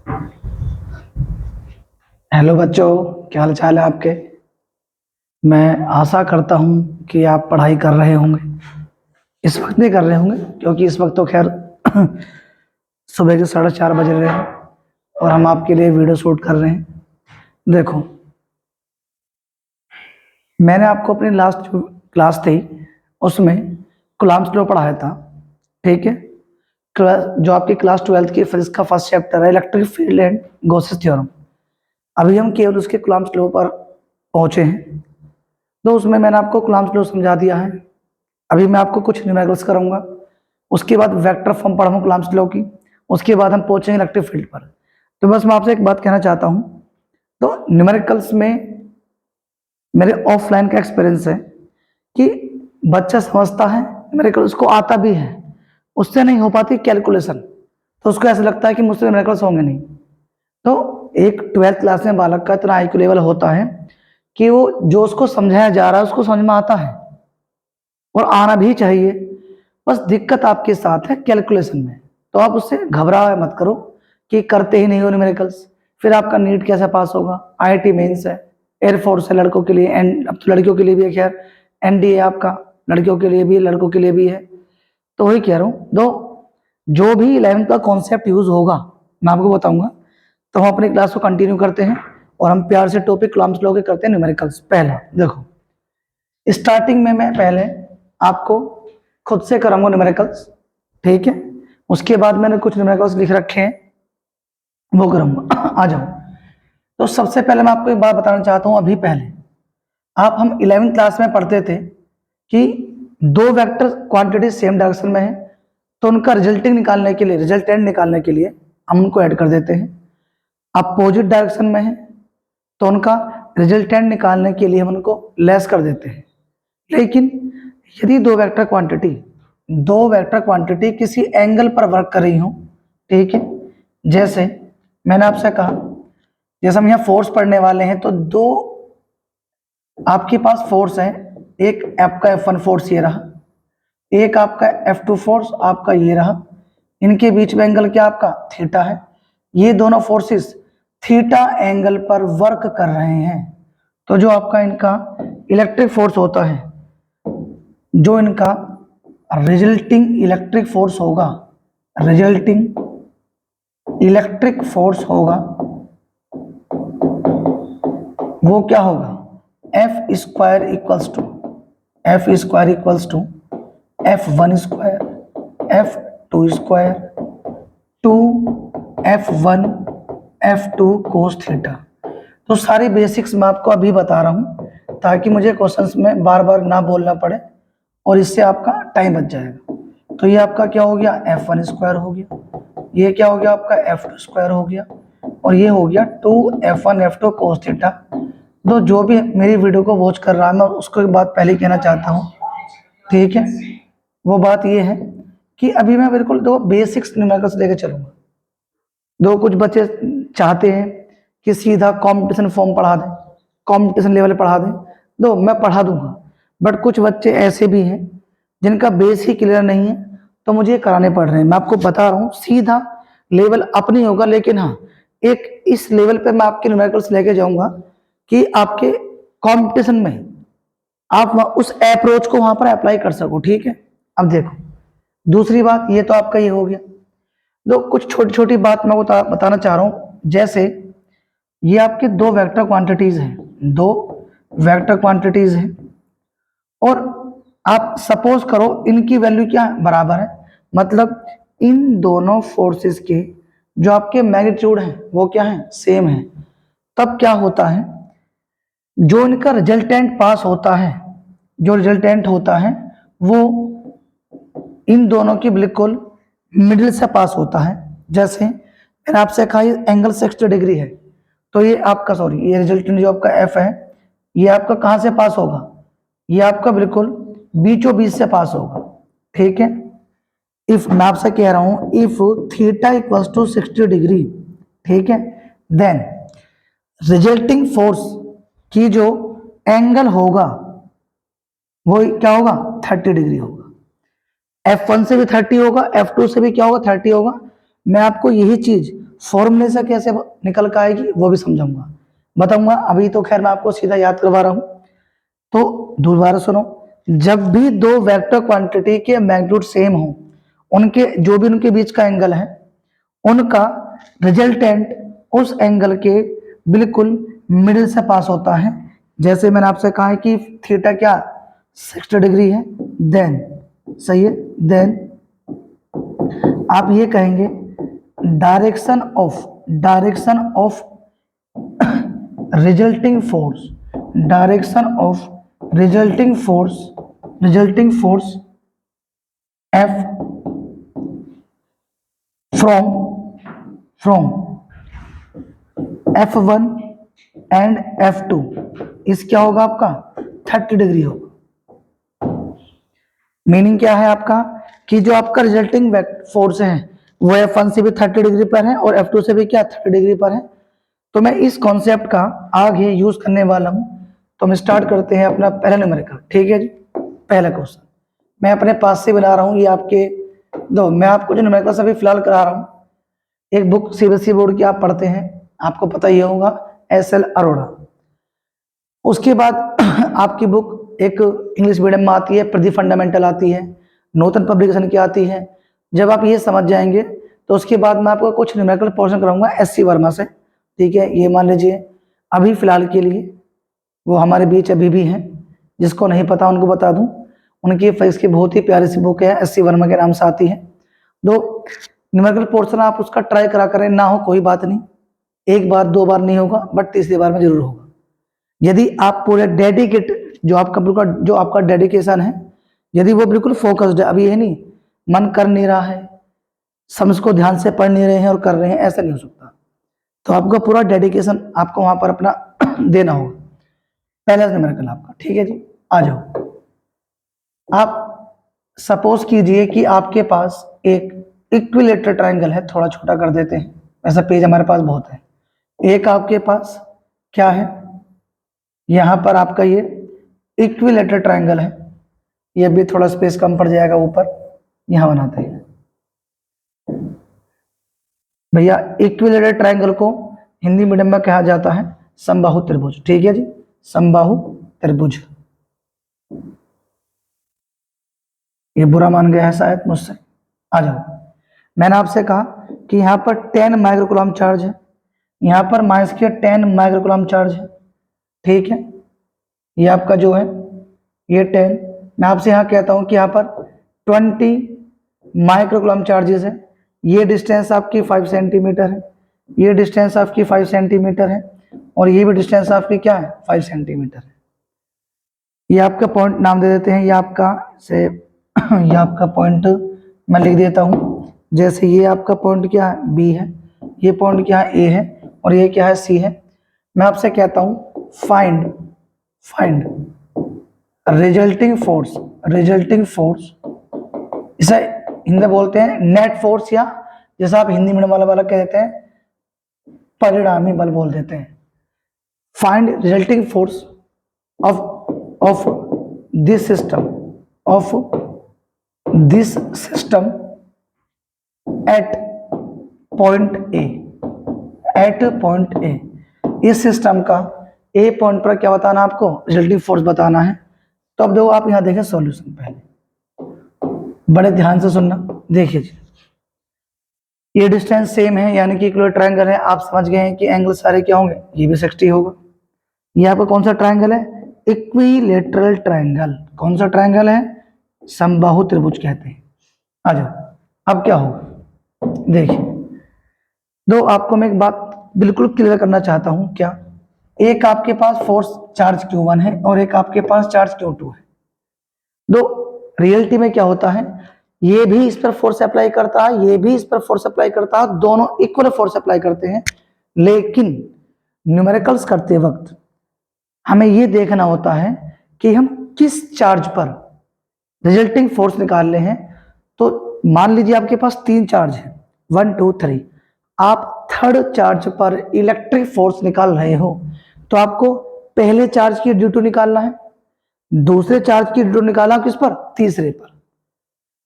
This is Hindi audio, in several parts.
हेलो बच्चों, क्या हाल चाल है आपके। मैं आशा करता हूँ कि आप पढ़ाई कर रहे होंगे। इस वक्त नहीं कर रहे होंगे क्योंकि इस वक्त तो खैर सुबह के 4:30 बज रहे हैं और हम आपके लिए वीडियो शूट कर रहे हैं। देखो, मैंने आपको अपनी लास्ट जो क्लास थी उसमें कूलम्ब्स लॉ पढ़ाया था, ठीक है। जो आपकी क्लास 12th की फिजिक्स का फर्स्ट चैप्टर है electric field and Gauss's theorem. अभी हम केवल उसके कूलम्ब्स लॉ पर पहुंचे हैं, तो उसमें मैंने आपको कूलम्ब्स लॉ समझा दिया है। अभी मैं आपको कुछ न्यूमेरिकल्स कराऊंगा, उसके बाद वेक्टर फॉर्म पढ़ाऊंगा कूलम्ब्स लॉ की, उसके बाद हम पहुंचेंगे इलेक्ट्रिक फील्ड पर। तो बस मैं आपसे एक बात कहना चाहता हूं, तो न्यूमेरिकल्स में मेरे ऑफलाइन का एक्सपीरियंस है कि बच्चा समझता है न्यूमेरिकल्स, उसको आता भी है, उससे नहीं हो पाती कैलकुलेशन, तो उसको ऐसा लगता है कि मुझसे न्यूमेरिकल्स होंगे नहीं। तो एक 12th क्लास में बालक का इतना आईक्यू लेवल होता है कि वो जो उसको समझाया जा रहा है उसको समझ में आता है और आना भी चाहिए। बस दिक्कत आपके साथ है कैलकुलेशन में। तो आप उससे घबराए मत करो कि करते ही नहीं हो न्यूमेरिकल्स, फिर आपका नीट कैसे पास होगा। आईआईटी मेंस है, एयरफोर्स है लड़कों के लिए, एंड अब तो लड़कियों के लिए भी है, खैर एनडीए आपका लड़कियों के लिए भी लड़कों के लिए भी है। तो वही कह रहा हूँ, दो जो भी 11th का कॉन्सेप्ट यूज होगा मैं आपको बताऊंगा। तो हम अपनी क्लास को कंटिन्यू करते हैं और हम प्यार से टॉपिक कूलम्ब्स लॉ के करते हैं न्यूमेरिकल्स। पहला देखो, स्टार्टिंग में मैं पहले आपको खुद से कराऊंगा न्यूमेरिकल्स, ठीक है। उसके बाद मैंने कुछ न्यूमेरिकल्स लिख रखे हैं, वो करूंगा। आ जाओ। तो सबसे पहले मैं आपको एक बात बताना चाहता हूं। अभी पहले आप हम 11th क्लास में पढ़ते थे कि दो वेक्टर क्वांटिटी सेम डायरेक्शन में है तो उनका रिजल्टिंग निकालने के लिए, रिजल्टेंट निकालने के लिए हम उनको ऐड कर देते हैं। अपोजिट डायरेक्शन में है तो उनका रिजल्टेंट निकालने के लिए हम उनको लेस कर देते हैं। लेकिन यदि दो वेक्टर क्वांटिटी किसी एंगल पर वर्क कर रही हो, ठीक है, जैसे मैंने आपसे कहा, जैसे हम यहाँ फोर्स पढ़ने वाले हैं तो दो आपके पास फोर्स है, एक आपका F1 फोर्स ये रहा, एक आपका F2 फोर्स आपका ये रहा। इनके बीच में एंगल क्या आपका थीटा है। ये दोनों फोर्सेस थीटा एंगल पर वर्क कर रहे हैं। तो जो आपका इनका इलेक्ट्रिक फोर्स होता है, जो इनका रिजल्टिंग इलेक्ट्रिक फोर्स होगा, रिजल्टिंग इलेक्ट्रिक फोर्स होगा, वो क्या होगा, F² F1 square F2 square 2 F1 F2 cos theta. तो सारी बेसिक्स मैं आपको अभी बता रहा हूं ताकि मुझे क्वेश्चंस में बार बार ना बोलना पड़े और इससे आपका टाइम बच जाएगा। तो ये आपका क्या हो गया, F1 स्क्वायर हो गया, ये क्या हो गया आपका F2 स्क्वायर हो गया, और ये हो गया 2 F1 F2 कोस थीटा। तो जो भी मेरी वीडियो को वॉच कर रहा है मैं उसको एक बात पहले कहना चाहता हूँ, ठीक है। वो बात ये है कि अभी मैं बिल्कुल दो बेसिक्स न्यूमेरिकल्स लेके चलूंगा। दो कुछ बच्चे चाहते हैं कि सीधा कंपटीशन फॉर्म पढ़ा दें, कंपटीशन लेवल पढ़ा दें, दो मैं पढ़ा दूंगा। बट कुछ बच्चे ऐसे भी हैं जिनका बेस ही क्लियर नहीं है, तो मुझे ये कराने पड़ रहे हैं। मैं आपको बता रहा हूँ सीधा लेवल अप नहीं होगा, लेकिन हाँ एक इस लेवल पे मैं आपके न्यूमेरिकल्स लेके जाऊंगा कि आपके कंपटीशन में आप उस अप्रोच को वहां पर अप्लाई कर सको, ठीक है। अब देखो, दूसरी बात ये तो आपका ये हो गया। दो कुछ छोटी छोटी बात मैं बताना चाह रहा हूं, जैसे ये आपके दो वेक्टर क्वांटिटीज हैं, दो वेक्टर क्वांटिटीज हैं, और आप सपोज करो इनकी वैल्यू क्या बराबर है, मतलब इन दोनों फोर्सेस के जो आपके मैग्नीट्यूड हैं वो क्या है, सेम है। तब क्या होता है, जो इनका रिजल्टेंट पास होता है, जो रिजल्टेंट होता है वो इन दोनों की बिल्कुल मिडिल से पास होता है। जैसे मैंने आपसे कहा ये एंगल 60 डिग्री है, तो ये आपका सॉरी ये रिजल्टेंट जो आपका एफ है ये आपका कहां से पास होगा, ये आपका बिल्कुल बीचों बीच से पास होगा, ठीक है। इफ मैं आपसे कह रहा हूं if theta equals to 60 degree, ठीक है, देन रिजल्टिंग फोर्स की जो एंगल होगा वो क्या होगा, 30 डिग्री होगा। F1 से भी 30 होगा, F2 से भी क्या होगा, 30 होगा। मैं आपको यही चीज फॉर्मूले से कैसे निकल कर आएगी वो भी समझाऊंगा, बताऊंगा। अभी तो खैर मैं आपको सीधा याद करवा रहा हूं। तो दोबारा सुनो, जब भी दो वेक्टर क्वांटिटी के मैग्नीट्यूड सेम हो, उनके जो भी उनके बीच का एंगल है, उनका रिजल्टेंट उस एंगल के बिल्कुल मिडिल से पास होता है। जैसे मैंने आपसे कहा है कि थीटा क्या 60 डिग्री है, देन सही है, देन आप ये कहेंगे direction of resulting force, direction of resulting force F from F1 and F2 इस क्या होगा आपका 30 डिग्री होगा। मीनिंग क्या है आपका कि जो आपका रिजल्टिंग फोर्स है वो F1 से भी 30 डिग्री पर है और F2 से भी क्या 30 डिग्री पर है। तो मैं इस कॉन्सेप्ट का आगे यूज करने वाला हूं। तो हम स्टार्ट करते हैं अपना पहला न्यूमेरिकल, ठीक है जी। पहला क्वेश्चन मैं अपने पास से बना रहा हूं, ये आपके दो, मैं आपको जो न्यूमेरिकल अभी फिलहाल करा रहा हूं, एक बुक सीबीएसई बोर्ड की आप पढ़ते हैं, आपको पता ही होगा, एसएल अरोड़ा। उसके बाद आपकी बुक एक इंग्लिश मीडियम में आती है, प्रदीप फंडामेंटल आती है, नूतन पब्लिकेशन की आती है। जब आप ये समझ जाएंगे तो उसके बाद मैं आपको कुछ न्यूमेरिकल पोर्शन कराऊंगा एससी वर्मा से, ठीक है। ये मान लीजिए अभी फिलहाल के लिए वो हमारे बीच अभी भी हैं, जिसको नहीं पता उनको बता दूं, उनकी फिजिक्स की बहुत ही प्यारी सी बुक है, एससी वर्मा के नाम से आती है। दो न्यूमेरिकल पोर्शन आप उसका ट्राई करा करें, ना हो कोई बात नहीं, एक बार दो बार नहीं होगा बट तीसरी बार में जरूर होगा। यदि आप पूरे डेडिकेट जो आपका डेडिकेशन है, यदि वो बिल्कुल फोकस्ड है, अभी ये नहीं मन कर नहीं रहा है, समझ को ध्यान से पढ़ नहीं रहे हैं और कर रहे हैं, ऐसा नहीं हो सकता। तो आपका पूरा डेडिकेशन आपको वहां पर अपना देना होगा। पहला न्यूमेरिकल आपका, ठीक है जी। आ जाओ, आप सपोज कीजिए कि आपके पास एक इक्विलेटरल ट्रायंगल है, थोड़ा छोटा कर देते हैं, ऐसा पेज हमारे पास बहुत है। एक आपके पास क्या है, यहां पर आपका ये इक्विलेटरल ट्रायंगल है, ये भी थोड़ा स्पेस कम पड़ जाएगा ऊपर, यहां बनाते हैं भैया। इक्विलेटरल ट्रायंगल को हिंदी मीडियम में कहा जाता है समबाहु त्रिभुज, ठीक है जी, समबाहु त्रिभुज। ये बुरा मान गया है शायद मुझसे, आ जाओ। मैंने आपसे कहा कि यहाँ पर 10 माइक्रोकूलम चार्ज है, यहाँ पर माइनस के 10 माइक्रोकूलम चार्ज है, ठीक है। ये आपका जो है ये 10, मैं आपसे यहाँ कहता हूँ कि यहाँ पर 20 माइक्रोकूलम चार्जेस है। ये डिस्टेंस आपकी 5 सेंटीमीटर है, ये डिस्टेंस आपकी 5 सेंटीमीटर है, और ये भी डिस्टेंस आपकी क्या है 5 सेंटीमीटर है। ये आपका पॉइंट नाम दे देते हैं, ये आपका से ये आपका पॉइंट मैं लिख देता हूं, जैसे ये आपका पॉइंट क्या है बी है, ये पॉइंट क्या है ए है, और ये क्या है सी है। मैं आपसे कहता हूं फाइंड रिजल्टिंग फोर्स, इसे हिंदी में बोलते हैं नेट फोर्स, या जैसा आप हिंदी मीडियम वाला कहते हैं परिणामी बल बोल देते हैं। Find resulting force of this system eight point A. इस सिस्टम का ए पॉइंट पर क्या बताना आपको, रिजल्टिंग फोर्स बताना है। तो अब देखो आप यहां देखें सॉल्यूशन, पहले बड़े ध्यान से सुनना, देखिए जी, ये डिस्टेंस सेम है, यानी कि इक्विलेटरल ट्रायंगल है, आप समझ गए हैं कि एंगल सारे क्या होंगे, ये भी 60 होगा। ये आपका कौन सा ट्रायंगल है, इक्विलेटरल ट्रायंगल। कौन सा ट्रायंगल है, समबाहु त्रिभुज कहते हैं। आ जाओ, अब क्या होगा देखिए, दो आपको मैं एक बात बिल्कुल क्लियर करना चाहता हूं, क्या, एक आपके पास फोर्स चार्ज Q1 है और एक आपके पास चार्ज Q2 है। दो रियलिटी में क्या होता है, ये भी इस पर फोर्स अप्लाई करता है, ये भी इस पर फोर्स अप्लाई करता है, दोनों इक्वल फोर्स अप्लाई करते हैं। लेकिन न्यूमेरिकल्स करते वक्त हमें ये देखना होता है कि हम किस चार्ज पर रिजल्टिंग फोर्स निकाल रहे हैं। तो मान लीजिए आपके पास 3 चार्ज है, 1 2 3, आप थर्ड चार्ज पर इलेक्ट्रिक फोर्स निकाल रहे हो, तो आपको पहले चार्ज की ड्यू टू निकालना है, दूसरे चार्ज की ड्यू टू निकालना किस पर, तीसरे पर।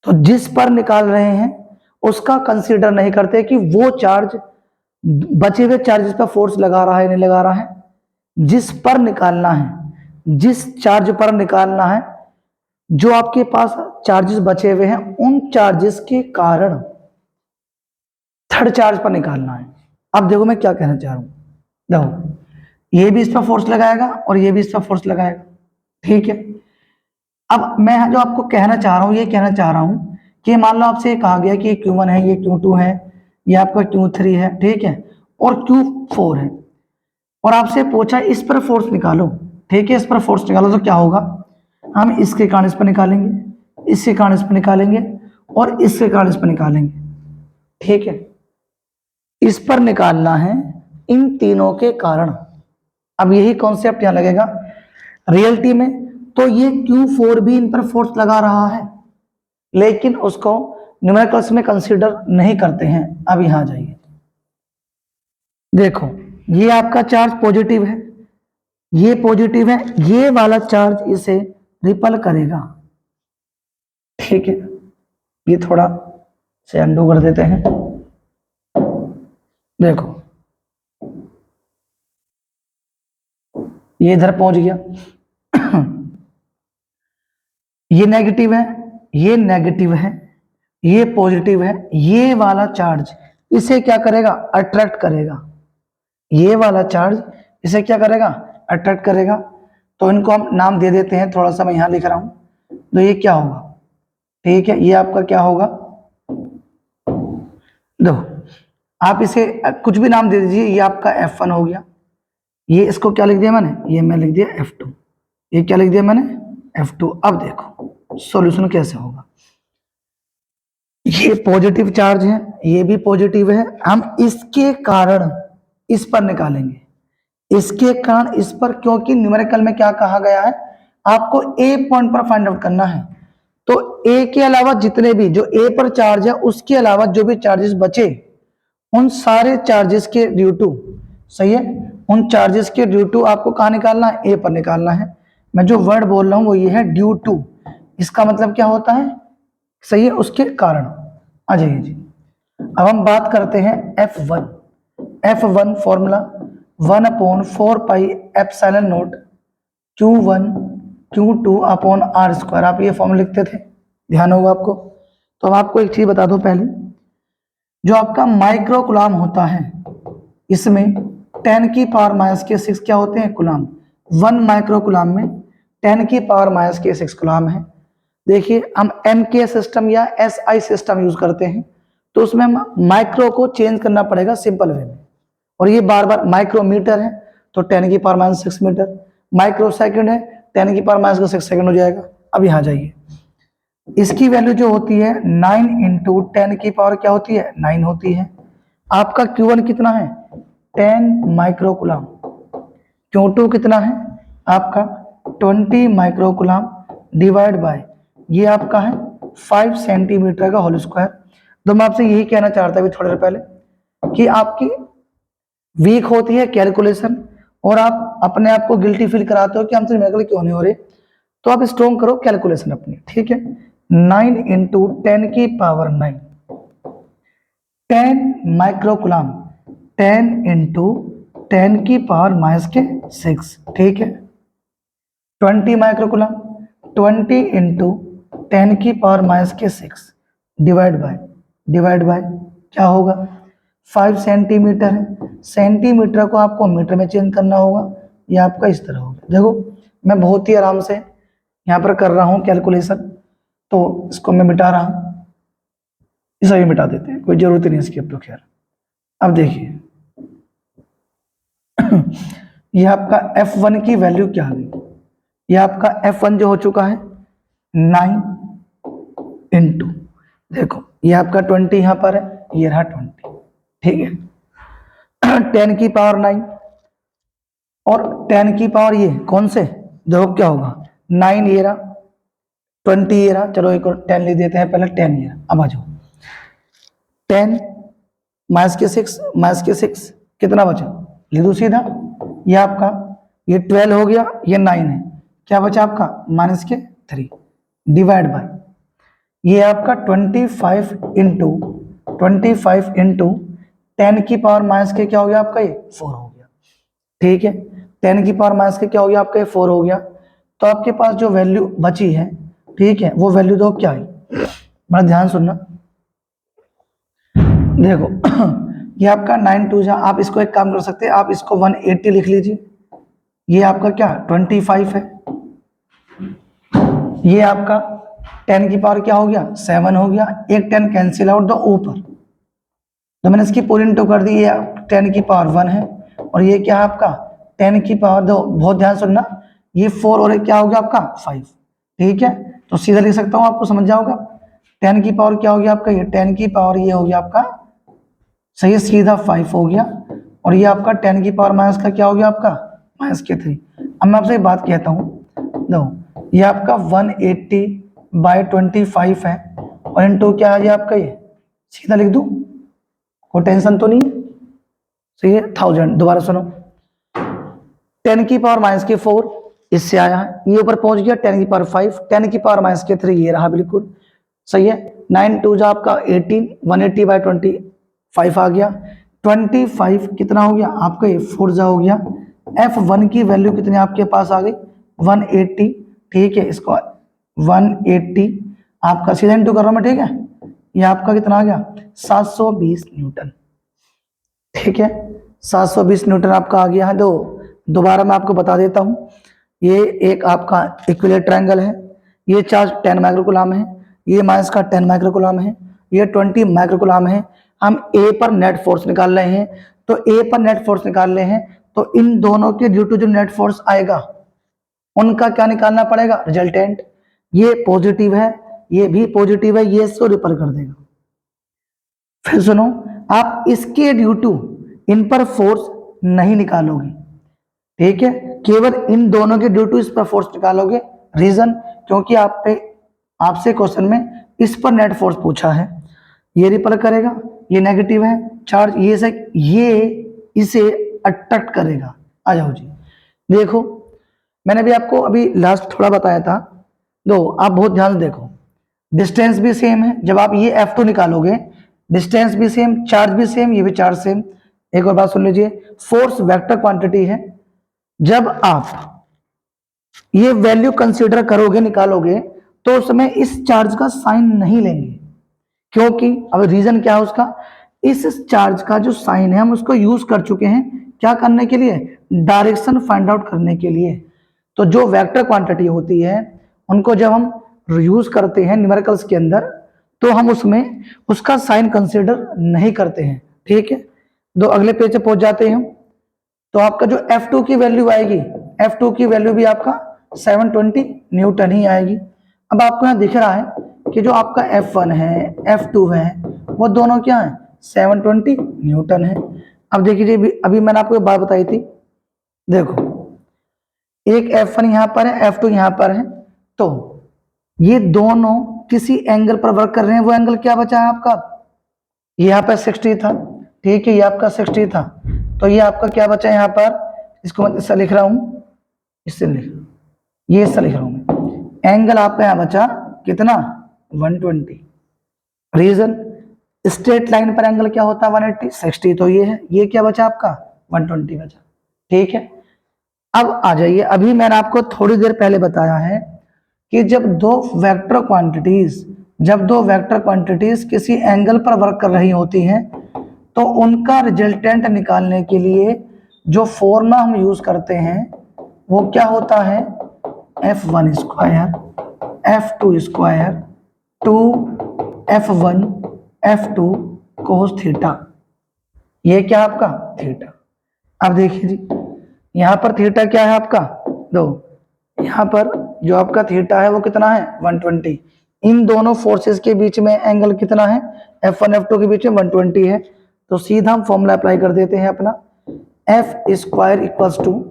तो जिस पर निकाल रहे हैं उसका कंसीडर नहीं करते कि वो चार्ज बचे हुए चार्जेस पर फोर्स लगा रहा है नहीं लगा रहा है, जिस पर निकालना है, जिस चार्ज पर निकालना है, जो आपके पास चार्जेस बचे हुए हैं उन चार्जेस के कारण थर्ड चार्ज पर निकालना है। अब देखो मैं क्या कहना चाह रहा हूं, देखो ये भी इस पर फोर्स लगाएगा और ये भी इस पर फोर्स लगाएगा, ठीक है। अब मैं जो आपको कहना चाह रहा हूं ये कहना चाह रहा हूं कि मान लो आपसे कहा गया कि ये Q1 है, ये Q2 है, ये आपका Q3 है, ठीक है, और Q4 है, और आपसे पूछा इस पर फोर्स निकालो, ठीक है, इस पर फोर्स निकालो, तो क्या होगा, हम इसके कारण इस पर निकालेंगे, इसके कारण इस पर निकालेंगे, और इसके कारण इस पर निकालेंगे, ठीक है। इस पर निकालना है इन तीनों के कारण। अब यही कॉन्सेप्ट यहां लगेगा रियलिटी में, तो ये Q4 भी इन पर फोर्स लगा रहा है, लेकिन उसको न्यूमेरिकल्स में कंसीडर नहीं करते हैं। अब यहां जाइए, देखो ये आपका चार्ज पॉजिटिव है, ये पॉजिटिव है, ये वाला चार्ज इसे रिपल करेगा, ठीक है। ये थोड़ा से अंडू कर देते हैं, देखो ये इधर पहुंच गया ये नेगेटिव है, ये नेगेटिव है, ये पॉजिटिव है, ये वाला चार्ज इसे क्या करेगा, अट्रैक्ट करेगा, ये वाला चार्ज इसे क्या करेगा, अट्रैक्ट करेगा। तो इनको हम नाम दे देते हैं, थोड़ा सा मैं यहां लिख रहा हूं, तो ये क्या होगा, ठीक है, ये आपका क्या होगा, दो आप इसे कुछ भी नाम दे दीजिए, ये आपका F1 हो गया, ये इसको क्या लिख दिया मैंने, ये मैं लिख दिया F2, ये क्या लिख दिया मैंने F2। अब देखो सॉल्यूशन कैसे होगा, ये पॉजिटिव चार्ज है, ये भी पॉजिटिव है, हम इसके कारण इस पर निकालेंगे, इसके कारण इस पर, क्योंकि न्यूमेरिकल में क्या कहा गया है, आपको ए पॉइंट पर फाइंड आउट करना है। तो ए के अलावा जितने भी जो ए पर चार्ज है उसके अलावा जो भी चार्जेस बचे, उन सारे चार्जेस के ड्यू टू, सही है, उन चार्जेस के ड्यू टू आपको कहां निकालना है, ए पर निकालना है। मैं जो वर्ड बोल रहा हूं वो ये है ड्यू टू, इसका मतलब क्या होता है, सही है, उसके कारण। आ जाइए जी, अब हम बात करते हैं F1। F1 formula 1/4πε0 Q1 Q2/r², आप ये फॉर्मूला लिखते थे, ध्यान होगा आपको। तो अब आपको एक चीज बता दो पहले, जो आपका माइक्रो कुलाम होता है, इसमें 10⁻⁻⁶ क्या होते हैं, कुलाम। 1 माइक्रो कुलाम में 10⁻⁻⁶ कुलाम है। देखिए हम MK सिस्टम या SI सिस्टम यूज करते हैं, तो उसमें हम माइक्रो को चेंज करना पड़ेगा सिंपल वे में, और ये बार बार माइक्रोमीटर है तो 10⁻⁶ मीटर, माइक्रो सेकंड है 10⁻⁶ सेकंड हो जाएगा। अब यहां जाइए, इसकी वैल्यू जो होती है 9 इंटू 10 की पावर क्या होती है, 9 होती है। आपका Q1 कितना है, 10 माइक्रोकुलाम, Q2 कितना है आपका 20 माइक्रोकुलाम, डिवाइड बाय ये आपका है 5 सेंटीमीटर का होल स्क्वायर। तो मैं आपसे यही कहना चाहता था थोड़ी देर पहले कि आपकी वीक होती है कैलकुलेशन, और आप अपने आप को गिल्टी फील कराते हो कि हमसे न्यूमेरिकल क्यों नहीं हो रहे, तो आप स्ट्रॉन्ग करो कैलकुलेशन अपनी, ठीक है। 9 इंटू 10 की पावर 9, 10 माइक्रोकुलाम, 10 इंटू 10 की पावर -6, ठीक है। 20 माइक्रोकुलाम, 20 इंटू 10 की पावर -6, डिवाइड बाय क्या होगा, 5 सेंटीमीटर है, सेंटीमीटर को आपको मीटर में चेंज करना होगा, ये आपका इस तरह होगा। देखो मैं बहुत ही आराम से यहाँ पर कर रहा हूँ कैलकुलेशन, तो इसको मैं मिटा रहा हूँ, इसे भी मिटा देते हैं, कोई जरूरत नहीं इसकी अब तो खैर। अब देखिए ये आपका F1 की वैल्यू क्या आ गई, ये आपका F1 जो हो चुका है 9 इंटू, देखो ये आपका 20 यहां पर है, ये रहा 20, ठीक है। 10 की पावर 9 और 10 की पावर ये कौन से, देखो क्या होगा, 9 ये रहा, 20 ये रहा, चलो एक और 10 लिख देते हैं पहले, 10 ये रहा। अब आ जाओ, 10 -6 कितना बचा, लिख दो सीधा, ये आपका ये 12 हो गया, ये 9 है, क्या बचा आपका -3, डिवाइड बाय ये आपका 25 इंटू 10 की पावर माइनस के क्या हो गया आपका, ये 4 हो गया। ठीक है, 10 की पावर माइनस के क्या हो गया आपका, ये 4 हो गया। तो आपके पास जो वैल्यू बची है, ठीक है, वो वैल्यू दो क्या है, बड़ा ध्यान सुनना। देखो ये आपका 9 2 जा, आप इसको एक काम कर सकते हैं, आप इसको 180 लिख लीजिए। ये आपका क्या 25 है। ये आपका 10 की पावर क्या हो गया 7 हो गया। एक 10 कैंसिल आउट दो ऊपर, तो मैंने इसकी पूरी इंटू कर दी। ये 10 की पावर 1 है और ये क्या है आपका 10 की पावर दो। बहुत ध्यान सुनना, ये 4 और क्या हो गया आपका 5। ठीक है, तो सीधा लिख सकता हूँ, आपको समझ जाओगा। 10 की पावर क्या हो गया आपका, ये 10 की पावर ये हो गया आपका, सही है, सीधा 5 हो गया। और ये आपका 10 की पावर माइनस का क्या हो गया आपका माइनस के 3। अब मैं आपसे एक बात कहता हूँ, दो ये आपका 180/25 है और इंटू क्या है ये आपका, ये सीधा लिख दूं, कोई टेंशन तो नहीं है। सही है, 1000। दोबारा सुनो, 10 की पावर माइनस के 4 इससे आया है, ये ऊपर पहुंच गया 10 की पावर 5, 10 की पावर माइनस के 3 ये रहा, बिल्कुल सही है। 9 2 जो आपका 18, 180/25 आ गया। 25 कितना हो गया आपका, ये 4 जा हो गया। F1 की वैल्यू कितनी आपके पास आ गई 180। ठीक है, इसको 180 आपका सीधा इंटू कर रहा हूं मैं, ठीक है। ये आपका कितना आ गया 720 न्यूटन। ठीक है, 720 न्यूटन आपका आ गया है। दोबारा मैं आपको बता देता हूं, ये एक आपका इक्विलेटरल ट्रायंगल है, ये चार्ज 10 माइक्रोकूलम है, ये माइनस का 10 माइक्रोकूलम है, ये 20 माइक्रोकूलम है। हम ए पर नेट फोर्स निकाल रहे हैं, तो ए पर नेट फोर्स निकाल रहे हैं, तो इन दोनों के ड्यू टू जो नेट फोर्स आएगा उनका क्या निकालना पड़ेगा, रिजल्टेंट। ये पॉजिटिव है, ये भी पॉजिटिव है, ये इसको रिपल कर देगा। फिर सुनो, आप इसके ड्यू टू इन पर फोर्स नहीं निकालोगे, ठीक है, केवल इन दोनों के ड्यू टू इस पर फोर्स निकालोगे। रीजन, क्योंकि आपसे क्वेश्चन में इस पर नेट फोर्स पूछा है, ये रिपल करेगा, ये नेगेटिव है चार्ज, ये इसे अट्रैक्ट करेगा। आ जाओ जी, देखो मैंने भी आपको अभी लास्ट थोड़ा बताया था, आप बहुत ध्यान से देखो, डिस्टेंस भी सेम है। जब आप ये F2 निकालोगे, डिस्टेंस भी सेम, चार्ज भी सेम, ये भी चार्ज सेम। एक और बात सुन लीजिए, फोर्स वेक्टर क्वांटिटी है। जब आप ये वैल्यू कंसीडर करोगे, निकालोगे, तो उस समय इस चार्ज का साइन नहीं लेंगे, क्योंकि अब रीजन क्या है उसका, इस चार्ज का जो साइन है हम उसको यूज कर चुके हैं, क्या करने के लिए, डायरेक्शन फाइंड आउट करने के लिए। तो जो वेक्टर क्वांटिटी होती है उनको जब हम यूज करते हैं न्यूमेरिकल्स के अंदर, तो हम उसमें उसका साइन कंसीडर नहीं करते हैं। ठीक है, अगले पेज पे पहुंच जाते हैं हम। तो आपका जो F2 की वैल्यू आएगी, F2 की वैल्यू भी आपका 720 न्यूटन ही आएगी। अब आपको यहाँ दिख रहा है कि जो आपका F1 है F2 है वो दोनों क्या है 720 न्यूटन है। अब देखिए, अभी मैंने आपको एक बात बताई थी, देखो एक F1 यहाँ पर है, F2 यहाँ पर है, तो ये दोनों किसी एंगल पर वर्क कर रहे हैं। वो एंगल क्या बचा है आपका, यहाँ पर 60 था, ठीक है, ये आपका 60 था, तो ये आपका क्या बचा है यहाँ पर, इसको मैं इससे लिख रहा हूँ, इससे ये इससे लिख रहा हूँ मैं, एंगल आपका यहाँ बचा कितना 120। रीजन, स्ट्रेट लाइन पर एंगल क्या होता है 180, 60, तो ये है, ये क्या बचा आपका 120 बचा। ठीक है, अब आ जाइए, अभी मैंने आपको थोड़ी देर पहले बताया है कि जब दो वेक्टर क्वांटिटीज किसी एंगल पर वर्क कर रही होती हैं, तो उनका रिजल्टेंट निकालने के लिए जो फॉर्मूला हम यूज करते हैं वो क्या होता है, F1 square F2 square 2F1 F2 cos theta. ये क्या आपका थीटा। अब देखिए जी, यहाँ पर थीटा क्या है आपका, यहाँ पर जो आपका थीटा है वो कितना है 120। इन दोनों फोर्सेस के बीच में एंगल कितना है, F1 F2 के बीच में 120 है। तो सीधा हम फॉर्मूला अप्लाई कर देते हैं अपना, F square equals to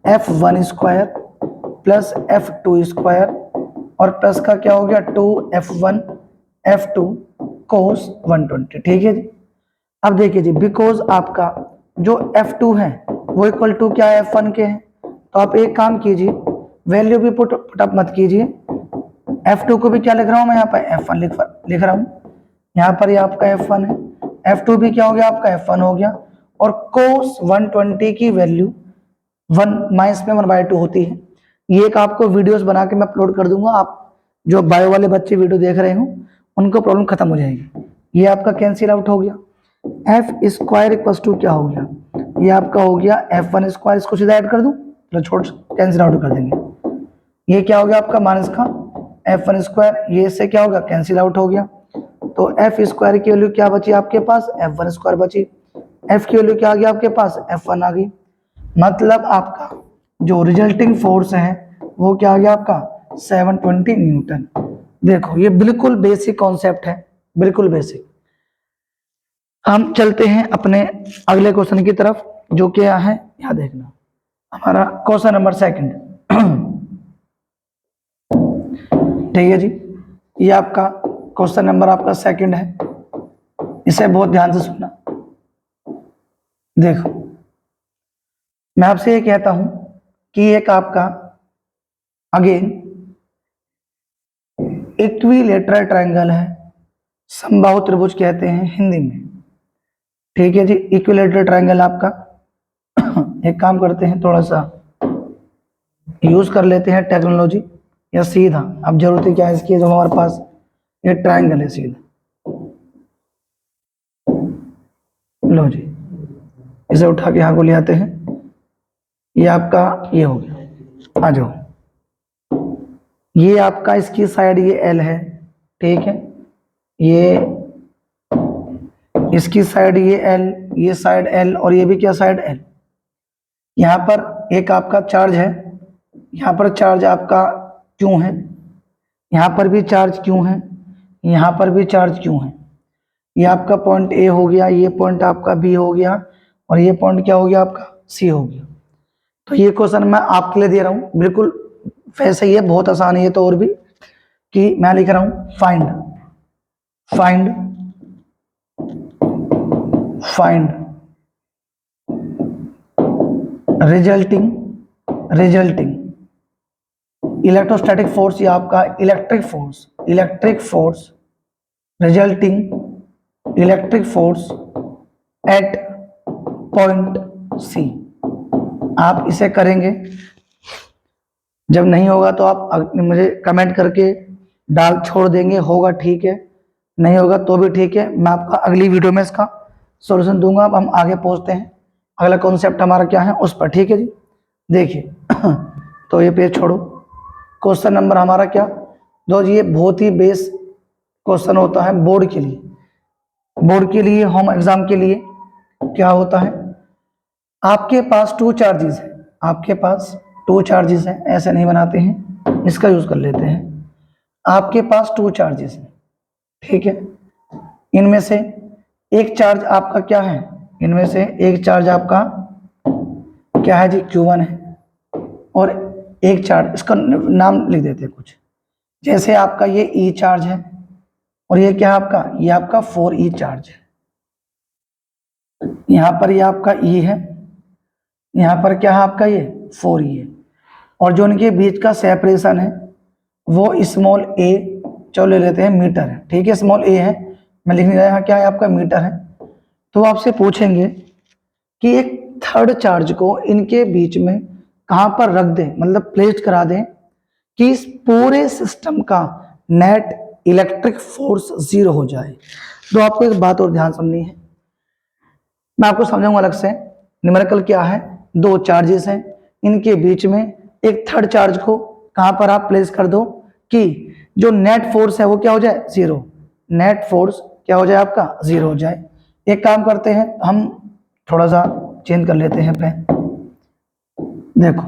F1 square plus F2 square और प्लस का क्या हो गया 2F1 F2 कोस 120। ठीक है जी, अब देखिए जी, बिकॉज आपका जो F2 है वो इक्वल टू क्या है F1 के है, तो आप एक काम कीजिए, वैल्यू भी पुटअप मत कीजिए, F2 को भी क्या लिख रहा हूं मैं यहाँ पर F1 लिख रहा हूं, यहाँ पर ये आपका F1 है, F2 भी क्या हो गया आपका F1 हो गया। और cos 120 की वैल्यू 1 माइनस में 1/2 होती है। ये एक आपको वीडियोस बना के मैं अपलोड कर दूंगा, आप जो बायो वाले बच्चे वीडियो देख रहे हो उनको प्रॉब्लम खत्म हो जाएगी। ये आपका कैंसिल आउट हो गया। एफ स्क्वायर इक्वल टू क्या हो गया, ये आपका हो गया F1 स्क्वायर। इसको सीधा ऐड कर दूं, चलो छोड़ कैंसिल आउट कर देंगे। ये क्या हो गया आपका माइनस का F1 स्क्वायर, ये इससे क्या होगा कैंसिल आउट हो गया। तो एफ स्क्वायर की वैल्यू क्या बची आपके पास, F1 स्क्वायर बची। एफ की वैल्यू क्या आ गई आपके पास, F1 आ गई। मतलब आपका जो रिजल्टिंग फोर्स है वो क्या आ गया आपका 720 न्यूटन। देखो ये बिल्कुल बेसिक कॉन्सेप्ट है, बिल्कुल बेसिक। हम चलते हैं अपने अगले क्वेश्चन की तरफ, जो क्या है यहाँ देखना, हमारा क्वेश्चन नंबर 2। ठीक है जी, ये आपका क्वेश्चन नंबर आपका 2 है, इसे बहुत ध्यान से सुनना। देखो मैं आपसे ये कहता हूं कि एक आपका अगेन इक्विलेटरल ट्रायंगल है, समबाहु त्रिभुज कहते हैं हिंदी में। ठीक है जी, इक्विलेटरल ट्रायंगल आपका एक काम करते हैं, थोड़ा सा यूज कर लेते हैं टेक्नोलॉजी, या सीधा अब जरूरत है क्या है इसकी, जो हमारे पास ये ट्रायंगल है सीधा, लो जी इसे उठा के यहाँ को ले आते हैं। ये आपका ये हो गया, आ जाओ। ये आपका इसकी साइड ये एल है, ठीक है, ये इसकी साइड ये एल, ये साइड एल, और ये भी क्या साइड एल। यहाँ पर एक आपका चार्ज है, यहाँ पर चार्ज आपका क्यों है, यहाँ पर भी चार्ज क्यों है, यहाँ पर भी चार्ज क्यों है। ये आपका पॉइंट ए हो गया, ये पॉइंट आपका बी हो गया, और ये पॉइंट क्या हो गया आपका सी हो गया। तो ये क्वेश्चन मैं आपके लिए दे रहा हूं, बिल्कुल वैसे ही है, बहुत आसान है ये तो, और भी कि मैं लिख रहा हूं फाइंड रिजल्टिंग इलेक्ट्रोस्टैटिक फोर्स, या आपका electric force resulting electric force at point C. आप इसे करेंगे, जब नहीं होगा तो आप मुझे कमेंट करके डाल छोड़ देंगे, होगा ठीक है, नहीं होगा तो भी ठीक है, मैं आपका अगली वीडियो में इसका सॉल्यूशन दूंगा। अब हम आगे पहुंचते हैं, अगला कॉन्सेप्ट हमारा क्या है उस पर। ठीक है जी, देखिए तो ये पेज छोड़ो, क्वेश्चन नंबर हमारा क्या, दो जी, ये बहुत ही बेस क्वेश्चन होता है बोर्ड के लिए होम एग्जाम के लिए। क्या होता है, आपके पास 2 चार्जेस है, आपके पास 2 चार्जेस हैं, ऐसे नहीं बनाते हैं, इसका यूज कर लेते हैं। आपके पास 2 चार्जेस हैं, ठीक है, इनमें से एक चार्ज आपका क्या है, इनमें से एक चार्ज आपका क्या है जी Q1 है, और एक चार्ज, इसका नाम लिख देते हैं कुछ, जैसे आपका ये E चार्ज है, और ये क्या है आपका, ये आपका 4E चार्ज है। यहाँ पर ये आपका E है, यहाँ पर क्या है आपका ये 4E है, और जो इनके बीच का सेपरेशन है वो स्मॉल a, चलो ले लेते हैं मीटर है, ठीक है, स्मॉल a है, मैं लिखने रहा यहाँ क्या है आपका मीटर है। तो आपसे पूछेंगे कि एक थर्ड चार्ज को इनके बीच में कहाँ पर रख दें, मतलब प्लेस करा दें कि इस पूरे सिस्टम का नेट इलेक्ट्रिक फोर्स 0 हो जाए। तो आपको एक बात और ध्यान समझनी है, मैं आपको समझाऊंगा अलग से। न्यूमेरिकल क्या है, 2 चार्जेस हैं, इनके बीच में एक थर्ड चार्ज को कहां पर आप प्लेस कर दो कि जो नेट फोर्स है वो क्या हो जाए 0, नेट फोर्स क्या हो जाए आपका 0 हो जाए। एक काम करते हैं, हम थोड़ा सा चेंज कर लेते हैं पेन। देखो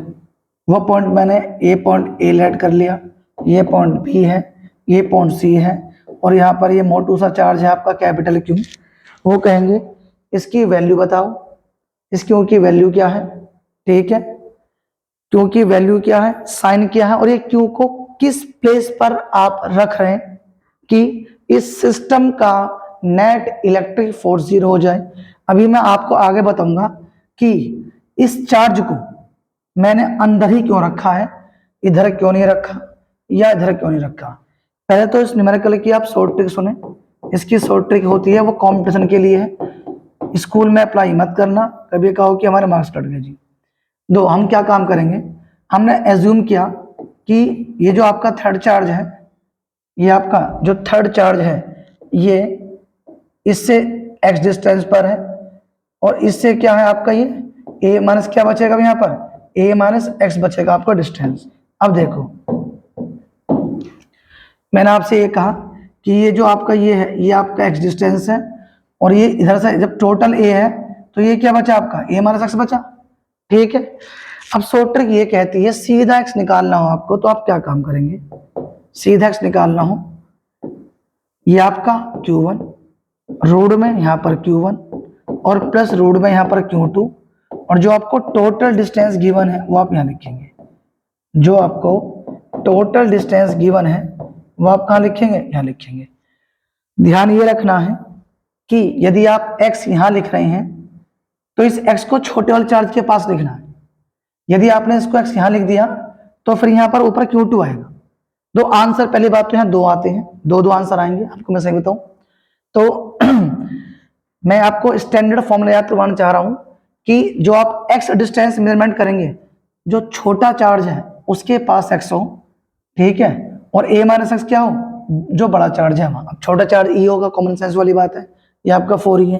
वो पॉइंट मैंने ये पॉइंट ए लेट कर लिया, ये पॉइंट बी है, ये पॉइंट सी है, और यहाँ पर ये मोटू सा चार्ज है आपका कैपिटल क्यू। वो कहेंगे इसकी वैल्यू बताओ, इस क्यू की वैल्यू क्या है, ठीक है, क्यू की वैल्यू क्या है, साइन क्या है, और ये क्यू को किस प्लेस पर आप रख रहे हैं कि इस सिस्टम का नेट इलेक्ट्रिक फोर्स 0 हो जाए। अभी मैं आपको आगे बताऊंगा कि इस चार्ज को मैंने अंदर ही क्यों रखा है, इधर क्यों नहीं रखा या इधर क्यों नहीं रखा। पहले तो इस न्यूमेरिकल की आप शॉर्ट ट्रिक सुने, इसकी शॉर्ट ट्रिक होती है, वो कंपटीशन के लिए है, स्कूल में अप्लाई मत करना, कभी कहो कि हमारे मार्क्स कट गए जी। दो, हम क्या काम करेंगे, हमने एज्यूम किया कि ये जो आपका थर्ड चार्ज है, ये आपका जो थर्ड चार्ज है ये इससे x डिस्टेंस पर है, और इससे क्या है आपका ये a माइनस क्या बचेगा यहाँ पर, a माइनस एक्स बचेगा आपका डिस्टेंस। अब देखो मैंने आपसे ये कहा कि ये जो आपका ये है ये आपका x डिस्टेंस है, और ये इधर से जब टोटल a है तो ये क्या बचा आपका a माइनस एक्स बचा, ठीक है। अब शॉर्ट ट्रिक ये कहती है सीधा x निकालना हो आपको, तो आप क्या काम करेंगे, सीधा x निकालना हो, ये आपका Q1 रूट में यहाँ पर Q1 और प्लस रूट में यहाँ पर Q2, और जो आपको टोटल डिस्टेंस गिवन है वो आप यहाँ लिखेंगे, जो आपको टोटल डिस्टेंस गिवन है वो आप कहाँ लिखेंगे, यहाँ लिखेंगे। ध्यान ये रखना है कि यदि आप x यहाँ लिख रहे हैं तो इस x को छोटे वाले चार्ज के पास लिखना है, यदि आपने इसको x यहाँ लिख दिया तो फिर यहाँ पर ऊपर Q2 आएगा। दो आंसर, पहली बात तो यहाँ दो आते हैं, दो आंसर आएंगे, आपको मैं सही बताऊं तो मैं आपको स्टैंडर्ड फॉर्मूला याद करवाना चाह रहा हूं कि जो आप x डिस्टेंस मेजरमेंट करेंगे, जो छोटा चार्ज है उसके पास x हो, ठीक है, और a माइनस एक्स क्या हो, जो बड़ा चार्ज है वहां। अब छोटा चार्ज e होगा, कॉमन सेंस वाली बात है, ये आपका 4e है,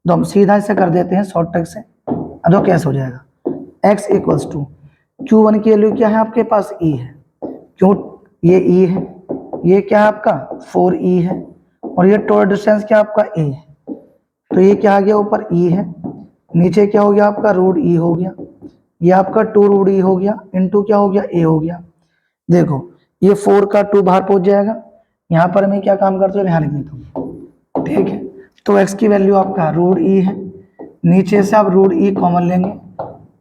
तो हम सीधा इसे कर देते हैं शॉर्ट ट्रिक से। अब तो कैसे हो जाएगा, x इक्वल्स टू Q1 की वैल्यू क्या है आपके पास, e है, क्यों ये e है, ये क्या है आपका 4e है, और ये टोटल डिस्टेंस क्या आपका a है, तो ये क्या आ गया ऊपर e है, नीचे क्या हो गया आपका रूट e हो गया, ये आपका 2 रूट e हो गया, इनटू क्या हो गया a हो गया। देखो ये 4 का 2 बाहर पहुंच जाएगा, यहाँ पर मैं क्या काम करता हूँ, यहाँ लिख देता हूँ, ठीक है। तो x की वैल्यू आपका रूट e है, नीचे से आप रूट e कॉमन लेंगे,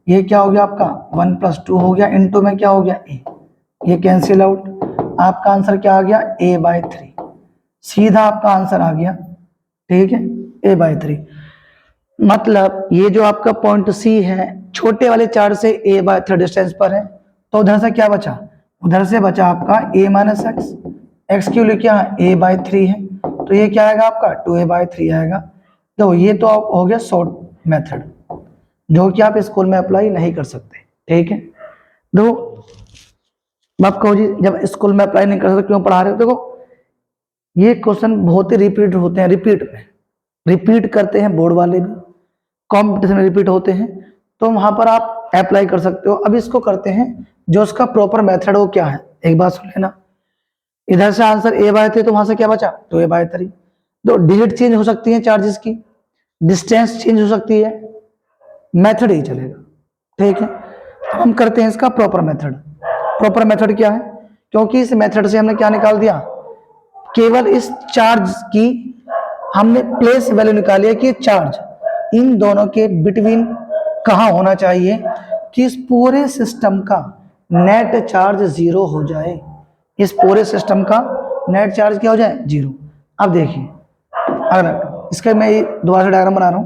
ये क्या हो गया आपका 1 प्लस 2 हो गया, इनटू में क्या हो गया a, ये कैंसिल आउट, आपका आंसर क्या आ गया a/3, सीधा आपका आंसर आ गया, ठीक है, a/3। मतलब ये जो आपका पॉइंट C है छोटे वाले चार्ज से a/3 डिस्टेंस पर है, तो उधर से क्या बचा, उधर से बचा आपका a माइनस एक्स, एक्स की वैल्यू क्या है a/3 है, तो ये क्या आएगा आपका 2a/3 आएगा। तो ये तो हो गया शॉर्ट मेथड, जो कि आप स्कूल में अप्लाई नहीं कर सकते, ठीक है। दो आप कहो जी जब स्कूल में अप्लाई नहीं कर सकते क्यों पढ़ा रहे हो, देखो ये क्वेश्चन बहुत ही रिपीट होते हैं, रिपीट करते हैं, बोर्ड वाले भी कॉम्पिटिशन में रिपीट होते हैं, तो वहां पर आप अप्लाई कर सकते हो। अब इसको करते हैं जो उसका प्रॉपर मेथड हो क्या है, एक बात सुन लेना, इधर से आंसर a/3 तो वहां से क्या बचा 2a/3, तो डिजिट चेंज हो सकती है चार्जेस की, डिस्टेंस चेंज हो सकती है, मेथड ही चलेगा, ठीक है। तो हम करते हैं इसका प्रॉपर मेथड। प्रॉपर मेथड क्या है, क्योंकि इस मेथड से हमने क्या निकाल दिया, केवल इस चार्ज की हमने प्लेस वैल्यू निकाली है कि चार्ज इन दोनों के बिटवीन कहां होना चाहिए कि इस पूरे सिस्टम का नेट चार्ज 0 हो जाए, इस पूरे सिस्टम का नेट चार्ज क्या हो जाए 0। अब देखिए अगर इसका मैं दोबारा से डायग्राम बना रहा हूं,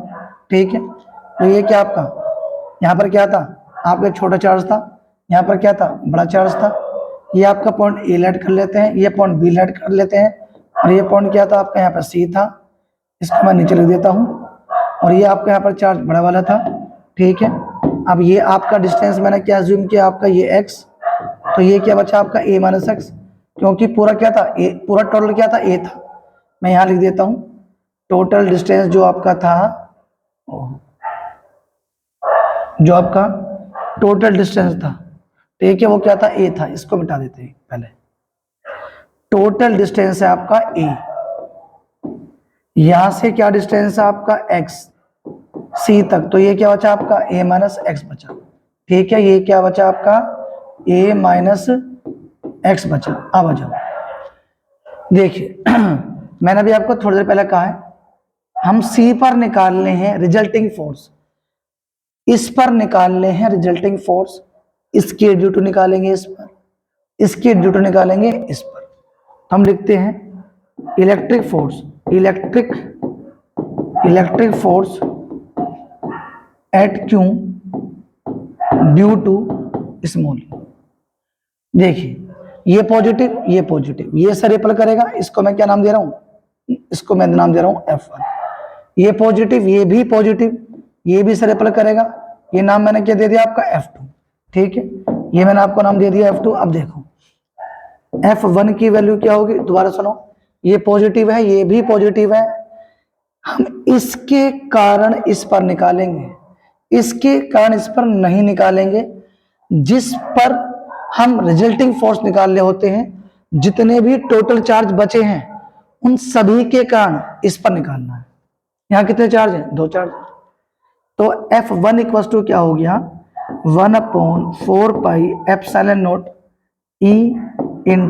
ठीक है, तो ये क्या आपका यहाँ पर क्या था, आपका छोटा चार्ज था, यहाँ पर क्या था बड़ा चार्ज था, ये आपका पॉइंट ए लेट कर लेते हैं, ये पॉइंट बी लेट कर लेते हैं, और ये पॉइंट क्या था आपका यहाँ पर सी था, इसको मैं नीचे लिख देता हूँ, और ये आपका यहाँ पर चार्ज बड़ा वाला था, ठीक है। अब ये आपका डिस्टेंस मैंने क्या अज्यूम किया आपका ये x, तो ये क्या बचा आपका a माइनस एक्स, क्योंकि पूरा क्या था a, पूरा टोटल क्या था a था, मैं यहाँ लिख देता हूँ टोटल डिस्टेंस जो आपका था, जो आपका टोटल डिस्टेंस था, ठीक है, वो क्या था a था, इसको मिटा देते हैं पहले। टोटल डिस्टेंस है आपका a, यहां से क्या डिस्टेंस है आपका x c तक, तो ये क्या बचा आपका a माइनस एक्स बचा, ठीक है, ये क्या बचा आपका a माइनस एक्स बचा। अब आ जाओ देखिए मैंने अभी आपको थोड़ी देर पहले कहा है हम c पर निकालने हैं रिजल्टिंग फोर्स, इस पर निकालने हैं रिजल्टिंग फोर्स, इसके ड्यू टू निकालेंगे इस पर, इसके ड्यू टू निकालेंगे इस पर, तो हम लिखते हैं electric force, electric force at Q due to small. देखिए ये पॉजिटिव, ये पॉजिटिव, ये से रिपल करेगा, इसको मैं क्या नाम दे रहा हूं इसको मैं नाम दे रहा हूं F1। ये पॉजिटिव, ये भी पॉजिटिव, ये भी रिपेल करेगा, ये नाम मैंने क्या दे दिया आपका F2। ठीक है, ये मैंने आपको नाम दे दिया F2। अब देखो F1 की वैल्यू क्या होगी, दोबारा सुनो, ये पॉजिटिव है, ये भी पॉजिटिव है, हम इसके कारण इस पर निकालेंगे, इसके कारण इस पर नहीं निकालेंगे। जिस पर हम रिजल्टिंग फोर्स निकाल रहे होते हैं, जितने भी टोटल चार्ज बचे हैं उन सभी के कारण इस पर निकालना है। यहां कितने चार्ज हैं, 2 चार्ज। तो F1 इक्वल टू क्या हो गया, 1/4 pi epsilon not E in